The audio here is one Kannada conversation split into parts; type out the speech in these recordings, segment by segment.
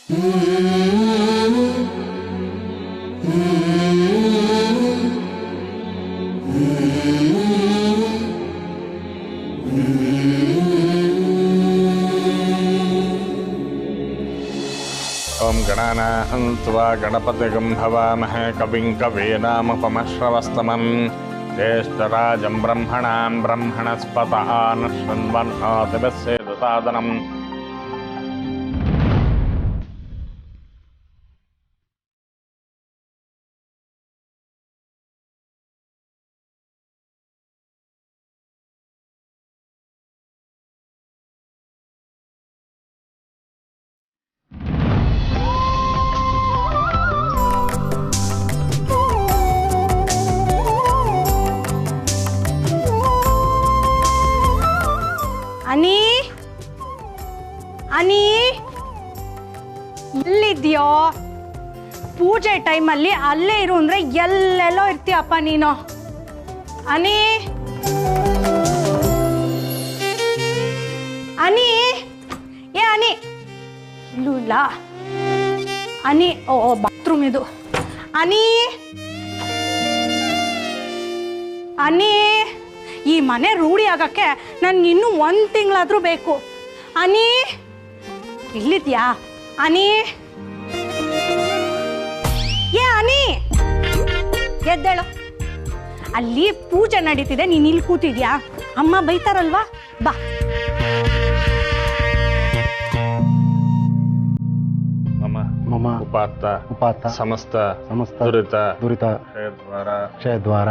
ಓಂ ಗಣಾನಾಂ ತ್ವಾ ಗಣಪತಿಗಂ ಹವಾಮಹೇ ಕವಿಂ ಕವೀನಾಮುಪಮಶ್ರವಸ್ತಮಂ ಜ್ಯೇಷ್ಠರಾಜಂ ಬ್ರಹ್ಮಣಾಂ ಬ್ರಹ್ಮಣಸ್ಪತಃ ನಶ್ವನ್ವನ್ನೋತಿಭಿಸ್ಸೇದ ಸಾದನಂ. ಅನಿ ಅನಿ ಎಲ್ಲಿದ್ಯೋ? ಪೂಜೆ ಟೈಮಲ್ಲಿ ಅಲ್ಲೇ ಇರು ಅಂದ್ರೆ ಎಲ್ಲೆಲ್ಲೋ ಇರ್ತೀಯಪ್ಪ ನೀನು. ಅನಿ ಅನಿ ಏ ಅನಿ ಇಲ್ಲೂ ಇಲ್ಲ. ಅನಿ ಓ ಬಾತ್ರೂಮ್ ಇದು. ಅನಿ ಅನಿ ಈ ಮನೆ ರೂಢಿ ಆಗಕ್ಕೆ ನನ್ಗೆ ಇನ್ನೂ 1 ತಿಂಗಳಾದ್ರೂ ಬೇಕು. ಅನಿ ಇಲ್ಲಿದ್ಯಾ? ಅನಿ ಏ ಅನಿ ಎದ್ದೇಳು. ಅಲ್ಲಿ ಪೂಜೆ ನಡೀತಿದೆ, ನೀನು ಇಲ್ಲಿ ಕೂತಿದ್ಯಾ? ಅಮ್ಮ ಬೈತಾರಲ್ವಾ? ಬಾ. ಮಮ ಉಪಾತ್ತ ಸಮಸ್ತ ದುರಿತ ಕ್ಷಯದ್ವಾರ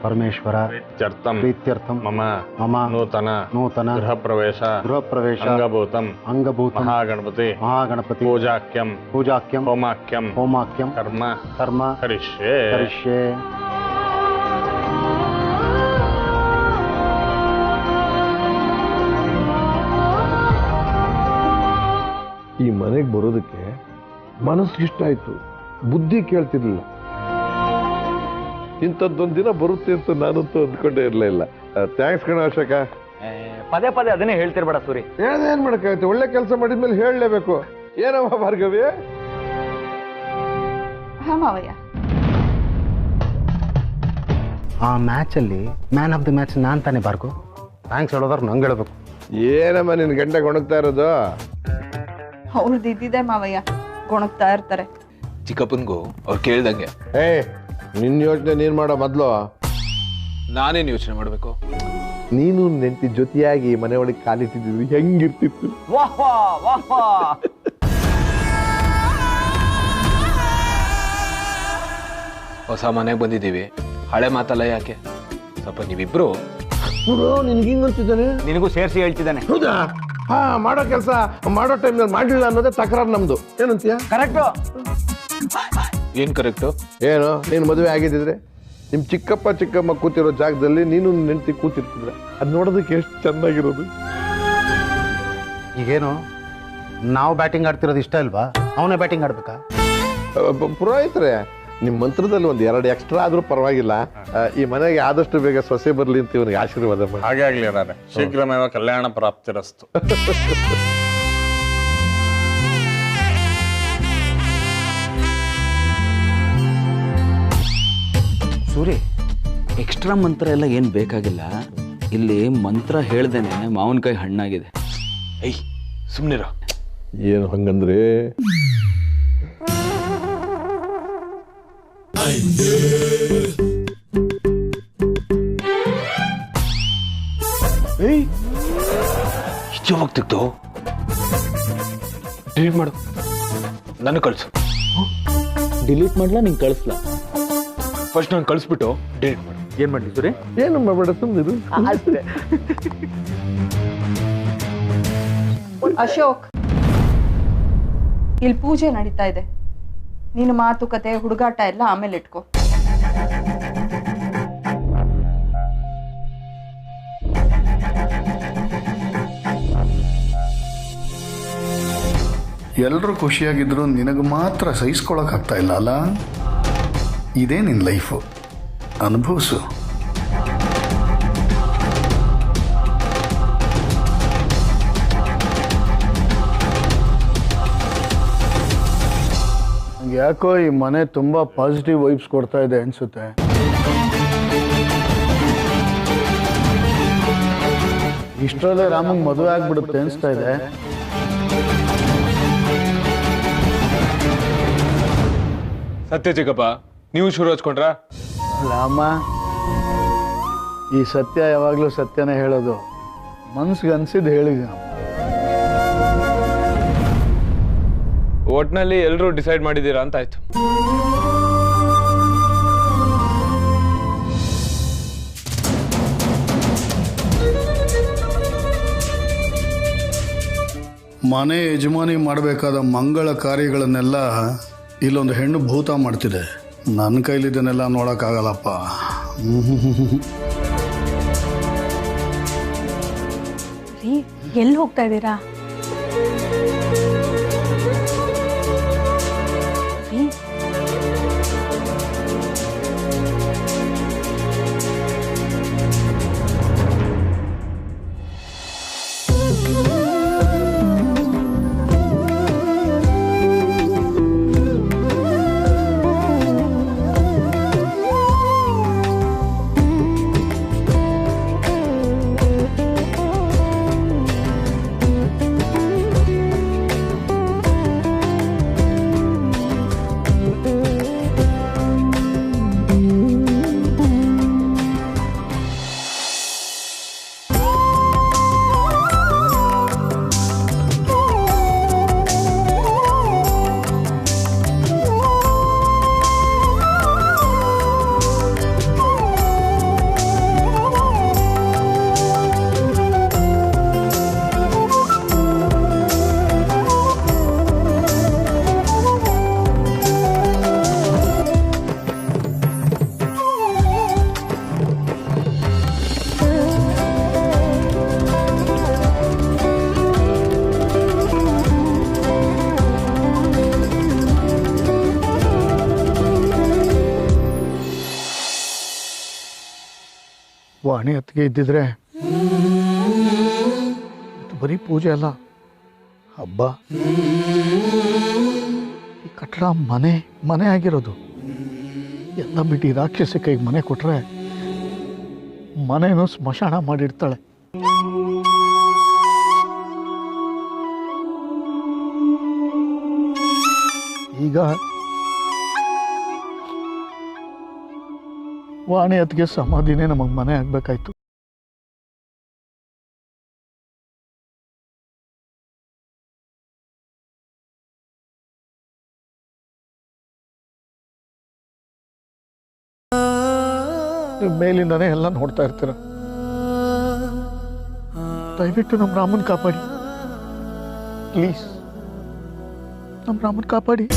ಪರಮೇಶ್ವರ ಪ್ರೀತ್ಯರ್ಥಂ ಮಮ ನೂತನ ಗೃಹ ಪ್ರವೇಶ ಅಂಗಭೂತಂ ಮಹಾಗಣಪತಿ ಪೂಜಾಕ್ಯಂ ಹೋಮಾಕ್ಯಂ ಕರ್ಮ ಕರಿಷ್ಯೆ. ಈ ಮನೆಗೆ ಬರೋದಕ್ಕೆ ಮನಸ್ಸಿಗೆ ಇಷ್ಟ ಆಯ್ತು, ಬುದ್ಧಿ ಕೇಳ್ತಿರ್ಲಿಲ್ಲ. ಇಂಥದ್ದೊಂದು ದಿನ ಬರುತ್ತೆ ಅಂತ ನಾನಂತೂ ಅಂದ್ಕೊಂಡೇ ಇರಲಿಲ್ಲ. ಥ್ಯಾಂಕ್ಸ್ ಕಣ ಅಶೋಕ. ಪದೇ ಪದೇ ಅದನ್ನೇ ಹೇಳ್ತಿರ್ಬೇಡ ಸೂರಿ. ಏನ್ ಮಾಡಕ್ಕಾಯ್ತು, ಒಳ್ಳೆ ಕೆಲಸ ಮಾಡಿದ್ಮೇಲೆ ಹೇಳಲೇಬೇಕು. ಏನಮ್ಮ ಭಾರ್ಗವಿ? ಹಾ ಮಾವಯ್ಯ. ಆ ಮ್ಯಾಚಲ್ಲಿ ಮ್ಯಾನ್ ಆಫ್ ದಿ ಮ್ಯಾಚ್ ನಾನು ತಾನೇ ಭಾರ್ಗು. ಥ್ಯಾಂಕ್ಸ್ ಹೇಳೋದಾರು ನಂಗೆ ಹೇಳ್ಬೇಕು. ಏನಮ್ಮ ನಿನ್ ಗಂಟೆ ಗೊಣಗ್ತಾ ಇರೋದು? ಅವ್ರದ್ದು ಇದ್ದಿದೆ ಮಾವಯ್ಯ, ಗೊಣಗ್ತಾ ಇರ್ತಾರೆ. ಚಿಕ್ಕಪ್ಪನ್ಗೂ ಅವ್ರು ಕೇಳ್ದಂಗೆ. ನಿನ್ನ ಯೋಚನೆ ನೀನ್ ಮಾಡೋ ಮೊದ್ಲು ನಾನೇನು ಯೋಚನೆ ಮಾಡ್ಬೇಕು? ನೀನು ನೆಂಟಿ ಜೊತೆಯಾಗಿ ಮನೆ ಒಳಗೆ ಕಾಲಿಟ್ಟಿದ್ದು ಹೆಂಗಿರ್ತಿತ್ತು. ಹೊಸ ಮನೆಗೆ ಬಂದಿದ್ದೀವಿ, ಹಳೆ ಮಾತಲ್ಲ ಯಾಕೆ? ಸ್ವಲ್ಪ ನೀವಿಬ್ರು ನಿನ್ಗೆ ಹಿಂಗ್ ಅಂತಿದ್ದಾನೆ, ನಿನಗೂ ಸೇರಿಸಿ ಹೇಳ್ತಿದ್ದಾನೆ. ಹೌದಾ? ಹಾ, ಮಾಡೋ ಕೆಲಸ ಮಾಡೋ ಟೈಮ್ನಲ್ಲಿ ಮಾಡಲಿಲ್ಲ ಅನ್ನೋದೇ ತಕರಾರು ನಮ್ದು. ಏನಂತೀಯ? ಕರೆಕ್ಟು. ಏನ್ ಕರೆಕ್ಟು? ಏನು, ನೀನು ಮದುವೆ ಆಗಿದ್ದಿದ್ರೆ ನಿಮ್ ಚಿಕ್ಕಮ್ಮ ಕೂತಿರೋ ಜಾಗದಲ್ಲಿ ನೀನು ನೆಂಟಿ ಕೂತಿರ್ತಿದ್ರ, ಅದ್ ನೋಡೋದಕ್ಕೆ ಎಷ್ಟು ಚೆನ್ನಾಗಿರೋದು. ಈಗೇನು ನಾವು ಬ್ಯಾಟಿಂಗ್ ಆಡ್ತಿರೋದು ಇಷ್ಟ ಇಲ್ವಾ? ಅವನೇ ಬ್ಯಾಟಿಂಗ್ ಆಡ್ಬೇಕಾ? ಪುರೋಹಿತರೆ, ನಿಮ್ ಮಂತ್ರದಲ್ಲಿ 1-2 ಎಕ್ಸ್ಟ್ರಾ ಆದ್ರೂ ಪರವಾಗಿಲ್ಲ. ಈ ಮನೆಗೆ ಆದಷ್ಟು ಬೇಗ ಸೊಸೆ ಬರ್ಲಿ ಅಂತ ಇವನಿಗೆ ಆಶೀರ್ವಾದ ಮಾಡಿ. ಹಾಗೆ ಆಗ್ಲಿ ರಾರೆ. ಶೀಘ್ರಮೇವ ಕಲ್ಯಾಣ ಪ್ರಾಪ್ತಿರಸ್ತು. ಸೂರಿ, ಎಕ್ಸ್ಟ್ರಾ ಮಂತ್ರ ಎಲ್ಲ ಏನು ಬೇಕಾಗಿಲ್ಲ. ಇಲ್ಲಿ ಮಂತ್ರ ಹೇಳ್ದೇನೆ ಮಾವಿನಕಾಯಿ ಹಣ್ಣಾಗಿದೆ. ಏಯ್ ಸುಮ್ನಿರ. ಏನು ಹಂಗಂದ್ರೆ? ಯಾವಾಗ ತೆಗ್ದು ಡಿಲೀಟ್ ಮಾಡು, ನನಗೆ ಕಳಿಸು. ಡಿಲೀಟ್ ಮಾಡ್ಲಾ ನಿಂಗೆ ಕಳಿಸ್ಲಾ? ಫಸ್ಟ್ ನಾನು ಕಳಿಸ್ಬಿಟ್ಟು ಡಿಲೀಟ್ ಮಾಡು. ಏನು ಮಾಡಲಿ ಸೂರಿ? ಏನು ಮಾಡಬೇಡ, ಸುಮ್ಮನಿರು. ಅಶೋಕ್, ಇಲ್ಲಿ ಪೂಜೆ ನಡೀತಾ ಇದೆ. ನೀನು ಮಾತುಕತೆ ಹುಡುಗಾಟ ಎಲ್ಲ ಆಮೇಲೆ ಇಟ್ಕೋ. ಎಲ್ಲರೂ ಖುಷಿಯಾಗಿದ್ರು ನಿನಗೆ ಮಾತ್ರ ಸಹಿಸ್ಕೊಳಕ್ಕಾಗ್ತಾ ಇಲ್ಲ ಅಲ್ಲ? ಇದೇ ನಿನ್ನ ಲೈಫು, ಅನುಭವಿಸು. ಯಾಕೋ ಈ ಮನೆ ತುಂಬಾ ಪಾಸಿಟಿವ್ ವೈಬ್ಸ್ ಕೊಡ್ತಾ ಇದೆ ಅನ್ಸುತ್ತೆ. ಇಷ್ಟರಲ್ಲೇ ರಾಮಂಗ್ ಮದುವೆ ಆಗ್ಬಿಡುತ್ತೆ ಅನ್ಸ್ತಾ ಇದೆ. ಸತ್ಯ ಚಿಕ್ಕಪ್ಪ, ನೀವು ಶುರು ಹಚ್ಕೊಂಡ್ರ? ರಾಮ, ಈ ಸತ್ಯ ಯಾವಾಗಲೂ ಸತ್ಯನೇ ಹೇಳೋದು. ಮನ್ಸಿಗೆ ಅನ್ಸಿದ್ದು ಹೇಳಿದ. ಒಟ್ನಲ್ಲಿ ಎಲ್ಲರೂ ಡಿಸೈಡ್ ಮಾಡಿದ್ದೀರಾ ಅಂತ ಆಯ್ತು. ಮನೆ ಯಜಮಾನಿ ಮಾಡಬೇಕಾದ ಮಂಗಳ ಕಾರ್ಯಗಳನ್ನೆಲ್ಲ ಇಲ್ಲೊಂದು ಹೆಣ್ಣು ಭೂತ ಮಾಡ್ತಿದೆ. ನನ್ನ ಕೈಲಿದ್ದನ್ನೆಲ್ಲ ನೋಡೋಕ್ಕಾಗಲ್ಲಪ್ಪ. ರೀ, ಎಲ್ಲಿ ಹೋಗ್ತಾ ಇದ್ದೀರಾ? ರೀ, ವಾಣಿ ಹತ್ತಿಗೆ ಇದ್ದಿದ್ರೆ ಇದು ಬರೀ ಪೂಜೆ ಅಲ್ಲ, ಹಬ್ಬ. ಈ ಕಟ್ಟಡ ಮನೆ ಆಗಿರೋದು. ಎಲ್ಲ ಬಿಟ್ಟು ಈ ರಾಕ್ಷಸಿ ಕೈಗೆ ಮನೆ ಕೊಟ್ರೆ ಮನೇನೂ ಸ್ಮಶಾನ ಮಾಡಿರ್ತಾಳೆ. ಈಗ ವಾಣಿ ಹತ್ತಿಗೆ ಸಮಾಧಿನೇ ನಮಗೆ ಮನೆ ಆಗ್ಬೇಕಾಯ್ತು. ಮೇಲಿಂದಾನೇ ಎಲ್ಲ ನೋಡ್ತಾ ಇರ್ತೀರ. ದಯವಿಟ್ಟು ನಮ್ಮ ರಾಮನ್ ಕಾಪಾಡಿ ಪ್ಲೀಸ್. ನಮ್ಮ ರಾಮನ್ ಕಾಪಾಡಿ.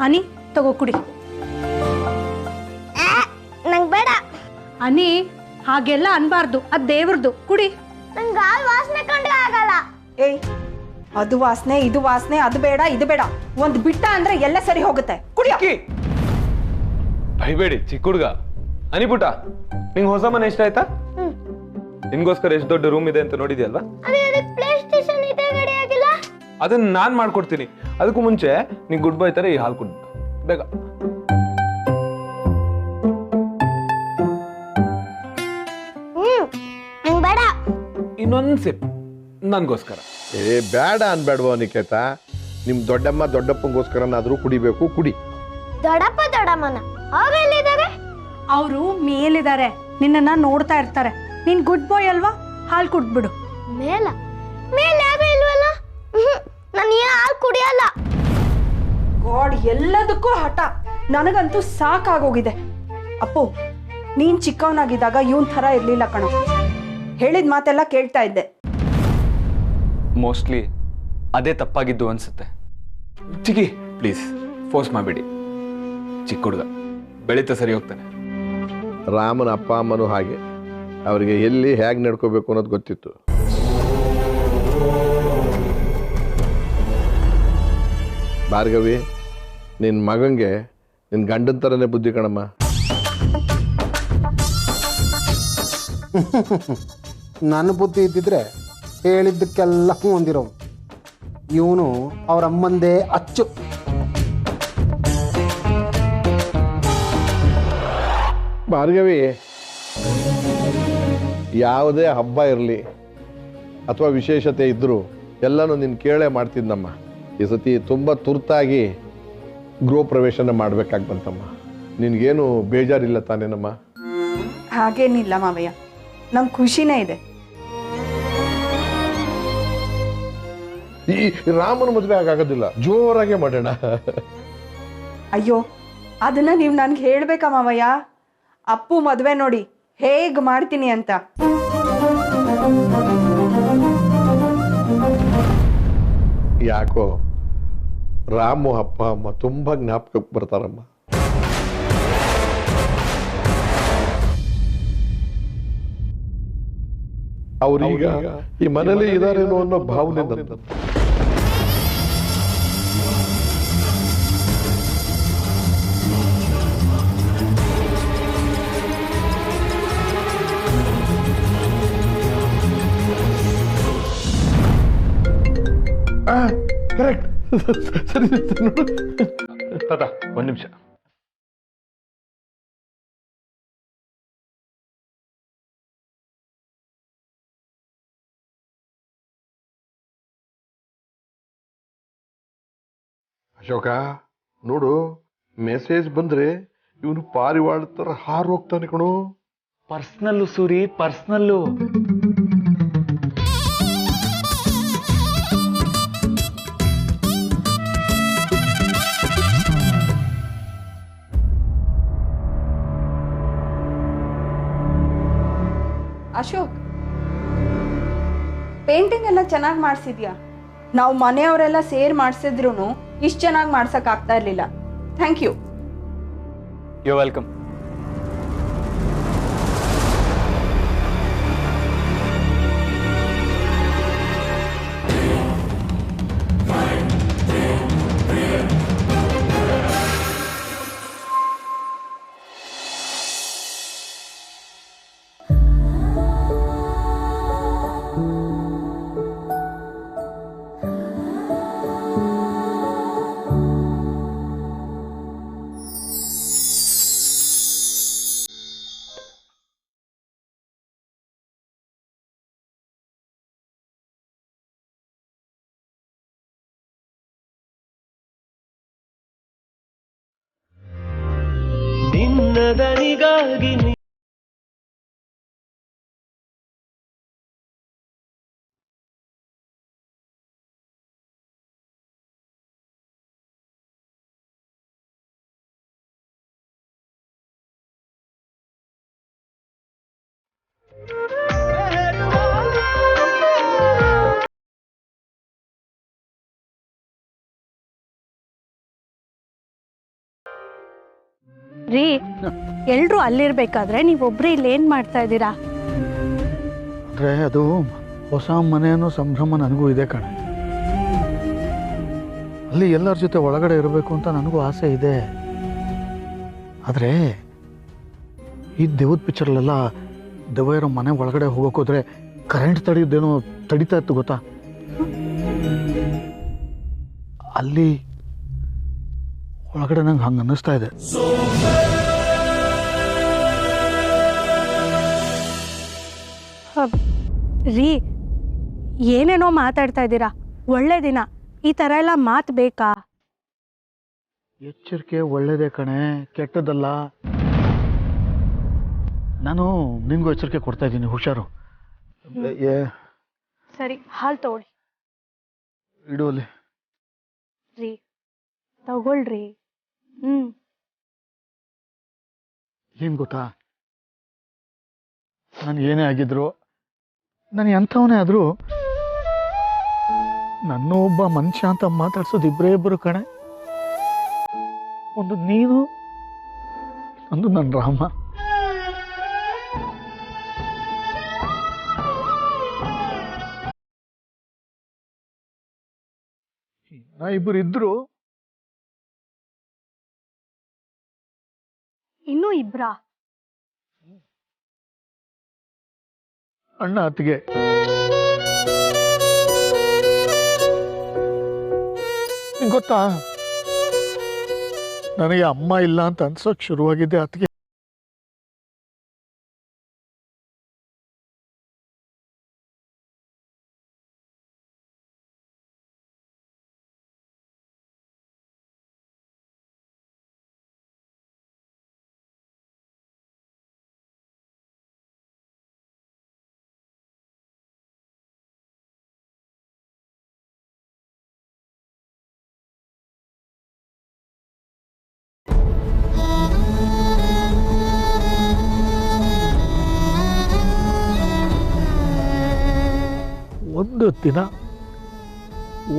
ಅನಿ, ತಗೋ ಕುಡಿ. ನಂಗೆ ಬೇಡ. ಅನಿ, ಹಾಗೆಲ್ಲ ಅನ್ಬಾರ್ದು, ಅದ್ ದೇವ್ರದ್ದು. ಕುಡಿ. ನಂಗೆ ಹಾಲು ವಾಸನೆ ಕಂಡ್ರೆ ಆಗಲ್ಲ. ಏಯ್, ಅದು ವಾಸನೆ, ಇದು ವಾಸನೆ, ಅದು ಬೇಡ, ಇದು ಬೇಡ. ಒಂದು ಬಿಟ್ಟ ಅಂದ್ರೆ ಎಲ್ಲ ಸರಿ ಹೋಗುತ್ತೆ. ಕುಡಿಯೋ. ಭಯಬೇಡಿ ಚಿಕ್ಕ ಹುಡುಗ. ಅನಿಪುಟ, ನಿಂಗೆ ಹೊಸ ಮನೆ ಇಷ್ಟ ಆಯ್ತಾ? ನಿನ್ಗೋಸ್ಕರ ಎಷ್ಟು ದೊಡ್ಡ ರೂಮ್ ಇದೆ ಅಂತ ನೋಡಿದ್ಯಲ್ವಾ? ಅದನ್ನ ನಾನ್ ಮಾಡ್ಕೊಡ್ತೀನಿ. ಅದಕ್ಕೂ ಮುಂಚೆ ನೀ ಗುಡ್ ಬೈ ತರ ಈ ಹಾಲು ಕುಡ್ಬಿಟ್ಟು ಬೇಗ. ಬೇಡ. ಇನ್ನೊಂದ್ ಸಿಪ್ ನನ್ಗೋಸ್ಕರ. ಬೇಡ ಅನ್ಬೇಡ್ವ ನಿಕೇತ. ನಿಮ್ ದೊಡ್ಡಮ್ಮ ದೊಡ್ಡಪ್ಪಂಗೋಸ್ಕರನಾದ್ರೂ ಕುಡಿಬೇಕು, ಕುಡಿ. ದೊಡ್ಡಪ್ಪ ದೊಡ್ಡಮ್ಮನ ಅವ್ರೆಲ್ಲಿದ್ದಾರೆ? ಅವರು ಮೇಲಿದ್ದಾರೆ, ನಿನ್ನನ್ನ ನೋಡ್ತಾ ಇರ್ತಾರೆ. ನೀನ್ ಗುಡ್ ಬಾಯ್ ಅಲ್ವಾ, ಹಾಲು ಕುಡ್ಬಿಡು. ಮೇಲೆ ಯಾರು ಇಲ್ವಲ್ಲ? ನಾನು ಈ ಹಾಲು ಕುಡಿಯಲ್ಲ. ಗಾಡ್, ಎಲ್ಲದಕ್ಕೂ ಹಠ. ನನಗಂತೂ ಸಾಕಾಗೋಗಿದೆ. ಅಪ್ಪು, ನೀನ್ ಚಿಕ್ಕವನಾಗಿದ್ದಾಗ ಇವನ್ ಥರ ಇರ್ಲಿಲ್ಲ ಕಣ. ಹೇಳಿದ ಮಾತೆಲ್ಲ ಕೇಳ್ತಾ ಇದ್ದೆ. ಮೋಸ್ಟ್ಲಿ ಅದೇ ತಪ್ಪಾಗಿದ್ದು ಅನ್ಸುತ್ತೆ. ಚಿಕ್ಕಿ ಪ್ಲೀಸ್ ಫೋರ್ಸ್ ಮಾಡಬೇಡಿ. ಚಿಕ್ಕ ಹುಡುಗ ಬೆಳೀತಾ ಸರಿ ಹೋಗ್ತಾನೆ. ರಾಮನ ಅಪ್ಪ ಅಮ್ಮನೂ ಹಾಗೆ, ಅವರಿಗೆ ಎಲ್ಲಿ ಹೇಗೆ ನಡ್ಕೋಬೇಕು ಅನ್ನೋದು ಗೊತ್ತಿತ್ತು. ಭಾರ್ಗವಿ, ನಿನ್ನ ಮಗಂಗೆ ನಿನ್ನ ಗಂಡನ ಥರನೇ ಬುದ್ಧಿ ಕಣಮ್ಮ. ನನ್ನ ಬುದ್ಧಿ ಇದ್ದಿದ್ರೆ ಹೇಳಿದ್ದಕ್ಕೆಲ್ಲ ಹೊಂದಿರೋ ಇವನು ಅವ್ರ ಅಮ್ಮಂದೇ ಅಚ್ಚು. ಭಾರ್ಗವಿ, ಯಾವುದೇ ಹಬ್ಬ ಇರಲಿ ಅಥವಾ ವಿಶೇಷತೆ ಇದ್ದರೂ ಎಲ್ಲನೂ ನಿನ್ನ ಕೇಳೇ ಮಾಡ್ತಿದ್ದಮ್ಮ. ಈ ಸತಿ ತುಂಬ ತುರ್ತಾಗಿ ಗೃಹ ಪ್ರವೇಶನ ಮಾಡಬೇಕಾಗಿ ಬಂತಮ್ಮ. ನಿನಗೇನು ಬೇಜಾರಿಲ್ಲ ತಾನೇನಮ್ಮ? ಹಾಗೇನಿಲ್ಲ ಮಾವಯ್ಯ, ನಮ್ಗೆ ಖುಷಿನೇ ಇದೆ. ಈ ರಾಮನ ಮದುವೆ ಆಗೋದಿಲ್ಲ, ಜೋರಾಗೆ ಮಾಡೋಣ. ಅಯ್ಯೋ, ಅದನ್ನ ನೀವು ನನ್ಗೆ ಹೇಳ್ಬೇಕಾ ಮಾವಯ್ಯ? ಅಪ್ಪು ಮದುವೆ ನೋಡಿ ಹೇಗ್ ಮಾಡ್ತೀನಿ ಅಂತ. ಯಾಕೋ ರಾಮು ಅಪ್ಪ ಅಮ್ಮ ತುಂಬ ಜ್ಞಾಪಕಕ್ಕೆ ಬರ್ತಾರಮ್ಮ. ಅವ್ರೀಗ ಈ ಮನೇಲಿ ಇದಾರೇನೋ ಅನ್ನೋ ಭಾವನೆ ನನ್ನದು. ಕರೆಕ್ಟ್. ಸರಿ ನೋಡು ತಾತ, ಒಂದು ನಿಮಿಷ. ಅಶೋಕ, ನೋಡು, ಮೆಸೇಜ್ ಬಂದ್ರೆ ಇವನು ಪಾರಿವಾಳ ತರ ಹಾರು ಹೋಗ್ತಾನೆ ಕಣೋ. Personal Suri, personal. Ashok, painting ಎಲ್ಲ ಚೆನ್ನಾಗಿ ಮಾಡಿಸಿದ್ಯಾ? ನಾವು ಮನೆಯವರೆಲ್ಲ ಸೇರ್ ಮಾಡಿಸಿದ್ರು ಇಷ್ಟು ಚೆನ್ನಾಗಿ ಮಾಡ್ಸಕ್ ಆಗ್ತಾ ಇರ್ಲಿಲ್ಲ. Thank you. You welcome. ನಿನ್ನದನಿಗಾಗಿ ರೀ, ಎಲ್ರೂ ಅಲ್ಲಿರ್ಬೇಕಾದ್ರೆ ನೀವೊಬ್ರು ಇಲ್ಲಿ ಏನ್ ಮಾಡ್ತಾ ಇದ್ದೀರಾ? ಅಂದರೆ ಅದು ಹೊಸ ಮನೆ ಅನ್ನೋ ಸಂಭ್ರಮ ನನಗೂ ಇದೆ ಕಣೆ. ಅಲ್ಲಿ ಎಲ್ಲರ ಜೊತೆ ಒಳಗಡೆ ಇರಬೇಕು ಅಂತ ನನಗೂ ಆಸೆ ಇದೆ. ಆದರೆ ಈ ದೇವದ ಪಿಕ್ಚರ್ಲೆಲ್ಲ ದೆವ್ವ ಇರೋ ಮನೆ ಒಳಗಡೆ ಹೋಗೋಕೋದ್ರೆ ಕರೆಂಟ್ ತಡೆಯೋದೇನೋ ತಡಿತಾ ಇತ್ತು ಗೊತ್ತಾ? ಅಲ್ಲಿ ಒಳಗಡೆ ನಂಗೆ ಹಂಗೆ ಅನ್ನಿಸ್ತಾ ಇದೆ. ರೀ, ಏನೇನೋ ಮಾತಾಡ್ತಾ ಇದ್ದೀರಾ. ಒಳ್ಳೆ ದಿನ, ಈ ಥರ ಎಲ್ಲ ಮಾತು ಬೇಕಾ? ಎಚ್ಚರಿಕೆ ಒಳ್ಳೇದೇ ಕಣೆ, ಕೆಟ್ಟದಲ್ಲ. ನಾನು ನಿನ್ಗೂ ಎಚ್ಚರಿಕೆ ಕೊಡ್ತಾ ಇದ್ದೀನಿ, ಹುಷಾರು. ಸರಿ, ಹಾಲು ತಗೊಳ್ಳಿ. ಇಡು ಅಲ್ಲಿ. ರೀ, ತಗೊಳ್ರಿ. ಏನು ಗೊತ್ತಾ, ನಾನು ಏನೇ ಆಗಿದ್ರು, ನಾನು ಎಂಥವನೇ ಆದರೂ ನನ್ನ ಒಬ್ಬ ಮನುಷ್ಯ ಅಂತ ಮಾತಾಡ್ಸೋದು ಇಬ್ಬರೇ ಇಬ್ಬರು ಕಣೆ. ಒಂದು ನೀನು, ಒಂದು ನನ್ನ ರಾಮ. ಇಬ್ಬರು ಇದ್ರು. ಇನ್ನೂ ಇಬ್ರಾ? ಅಣ್ಣ ಅತ್ತಿಗೆ. ಗೊತ್ತಾ, ನನಗೆ ಅಮ್ಮ ಇಲ್ಲ ಅಂತ ಅನ್ಸೋಕ್ ಶುರುವಾಗಿದೆ ಅತ್ತಿಗೆ. ಒಂದು ದಿನ,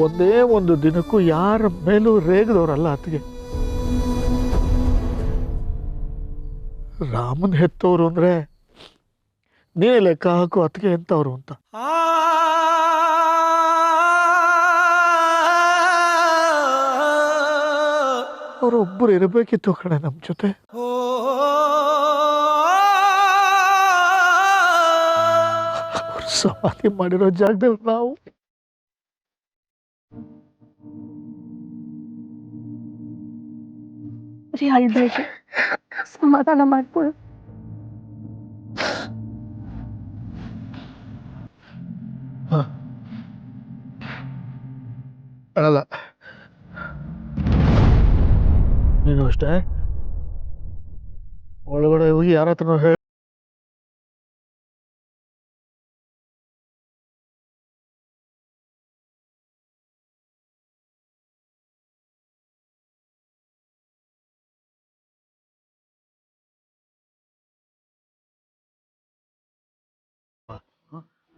ಒಂದೇ ಒಂದು ದಿನಕ್ಕೂ ಯಾರ ಮೇಲೂ ರೇಗದವರಲ್ಲ ಅತ್ತಿಗೆ. ರಾಮನ್ ಹೆತ್ತವರು ಅಂದ್ರೆ ನೀ ಲೆಕ್ಕ ಹಾಕು ಅತ್ತಿಗೆ ಎಂತವ್ರು ಅಂತ. ಅವರೊಬ್ಬರು ಇರಬೇಕಿತ್ತು ಕಣೆ ನಮ್ಮ ಜೊತೆ. ಸಮಾಧಿ ಮಾಡಿರೋ ಜಾಗದಲ್ಲಿ ನಾವು ಅಳ್ಬೇಡಿ, ಸಮಾಧಾನ ಮಾಡ್ಕೊಳ್ಳಿ. ಅಳಲ್ಲ, ನೀನು ಅಷ್ಟೇ ಒಳಗಡೆ ಹೋಗಿ ಯಾರ ಹತ್ರನೋ ಹೇಳಿ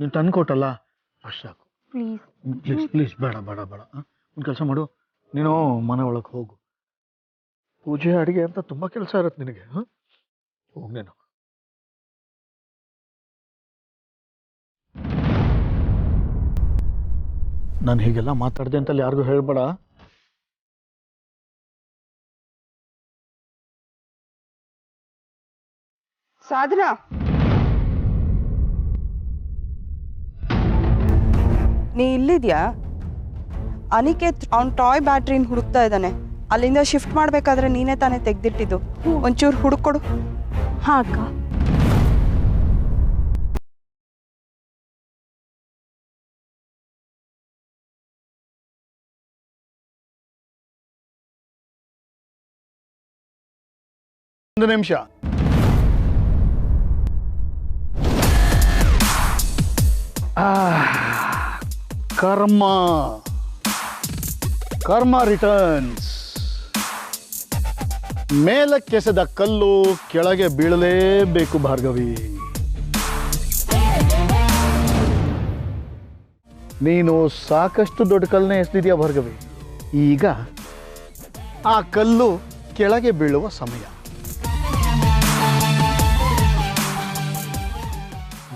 ನೀನು ತಂದು ಕೊಟ್ಟಲ್ಲ ಅಷ್ಟು ಸಾಕು. ಪ್ಲೀಸ್ ಪ್ಲೀಸ್ ಬೇಡ ಬೇಡ ಬೇಡ. ಒಂದು ಕೆಲಸ ಮಾಡು, ನೀನು ಮನೆ ಒಳಗೆ ಹೋಗು. ಪೂಜೆ ಅಡುಗೆ ಅಂತ ತುಂಬ ಕೆಲಸ ಇರುತ್ತೆ ನಿನಗೆ. ಹೋಗು ನೀನು. ನಾನು ಹೀಗೆಲ್ಲ ಮಾತಾಡಿದೆ ಅಂತಲ್ಲಿ ಯಾರಿಗೂ ಹೇಳ್ಬೇಡ. ಸಾಧನಾ, ನೀ ಇಲ್ಲಿದ್ಯಾ? ಅನಿಕೇತ್ ಅವ್ನ ಟಾಯ್ ಬ್ಯಾಟ್ರಿನ ಹುಡುಕ್ತಾ ಇದ್ದಾನೆ. ಅಲ್ಲಿಂದ ಶಿಫ್ಟ್ ಮಾಡ್ಬೇಕಾದ್ರೆ ನೀನೇ ತಾನೇ ತೆಗ್ದಿಟ್ಟಿದ್ದು. ಒಂಚೂರು ಹುಡುಕೊಡು. ಹಾ ಅಕ್ಕ. ಒಂದು ನಿಮಿಷ. ಕರ್ಮ ಕರ್ಮ ರಿಟರ್ನ್ಸ್. ಮೇಲಕ್ಕೆಸೆದ ಕಲ್ಲು ಕೆಳಗೆ ಬೀಳಲೇಬೇಕು ಭಾರ್ಗವಿ. ನೀನು ಸಾಕಷ್ಟು ದೊಡ್ಡ ಕಲ್ಲನ್ನೇ ಎಸೆದಿದ್ಯಾ ಭಾರ್ಗವಿ. ಈಗ ಆ ಕಲ್ಲು ಕೆಳಗೆ ಬೀಳುವ ಸಮಯ.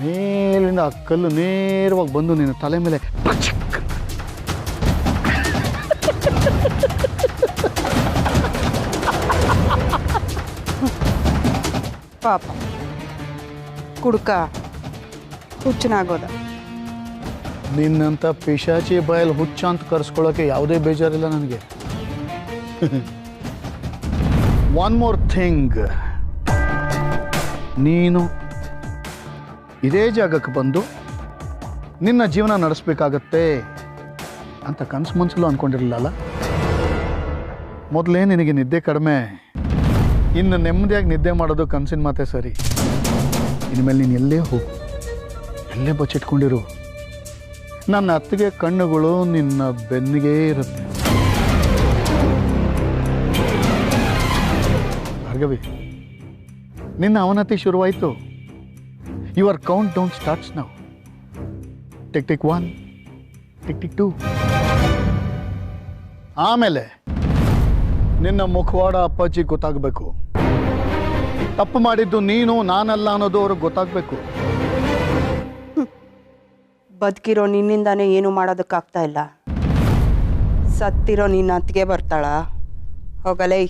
ಮೇಲಿಂದ ಆ ಕಲ್ಲು ನೇರವಾಗಿ ಬಂದು ನಿನ್ನ ತಲೆ ಮೇಲೆ ಪಾಪ ಕುಡ್ಕ ಹುಚ್ಚನಾಗೋದ. ನಿನ್ನಂಥ ಪಿಶಾಚಿ ಬಾಯಲ್ಲಿ ಹುಚ್ಚ ಅಂತ ಕರೆಸ್ಕೊಳ್ಳೋಕೆ ಯಾವುದೇ ಬೇಜಾರಿಲ್ಲ ನನಗೆ. ಒನ್ ಮೋರ್ ಥಿಂಗ್, ನೀನು ಇದೇ ಜಾಗಕ್ಕೆ ಬಂದು ನಿನ್ನ ಜೀವನ ನಡೆಸಬೇಕಾಗತ್ತೆ ಅಂತ ಕನಸು ಮನಸ್ಸಲ್ಲೂ ಅಂದ್ಕೊಂಡಿರಲಿಲ್ಲ. ಮೊದಲೇ ನಿನಗೆ ನಿದ್ದೆ ಕಡಿಮೆ, ಇನ್ನು ನೆಮ್ಮದಿಯಾಗಿ ನಿದ್ದೆ ಮಾಡೋದು ಕನಸಿನ ಮಾತೆ ಸರಿ. ಇನ್ಮೇಲೆ ನೀನು ಎಲ್ಲೇ ಹೋಗು, ಎಲ್ಲೇ ಬಚ್ಚಿಟ್ಕೊಂಡಿರು, ನನ್ನ ಅತ್ತಿಗೆ ಕಣ್ಣುಗಳು ನಿನ್ನ ಬೆನ್ನಿಗೆ ಇರುತ್ತೆ. ಭಾರ್ಗವಿ, ನಿನ್ನ ಅವನತಿ ಶುರುವಾಯಿತು. Your count down starts now. Tick tick 1, tick tick 2. ಆಮೇಲೆ ನಿನ್ನ ಮುಖವಾಡ ಅಪ್ಪಾಜಿ ಗೊತ್ತಾಗಬೇಕು. ತಪ್ಪು ಮಾಡಿದ್ದು ನೀನು, ನಾನಲ್ಲ ಅನ್ನೋದು ಅವ್ರಿಗೆ ಗೊತ್ತಾಗಬೇಕು. ಬದುಕಿರೋ ನಿನ್ನಿಂದಾನೇ ಏನು ಮಾಡೋದಕ್ಕಾಗ್ತಾ ಇಲ್ಲ. ಸತ್ತಿರೋ ನಿನ್ನ ಅತ್ತಿಗೆ ಬರ್ತಾಳ ಹೋಗಲೇ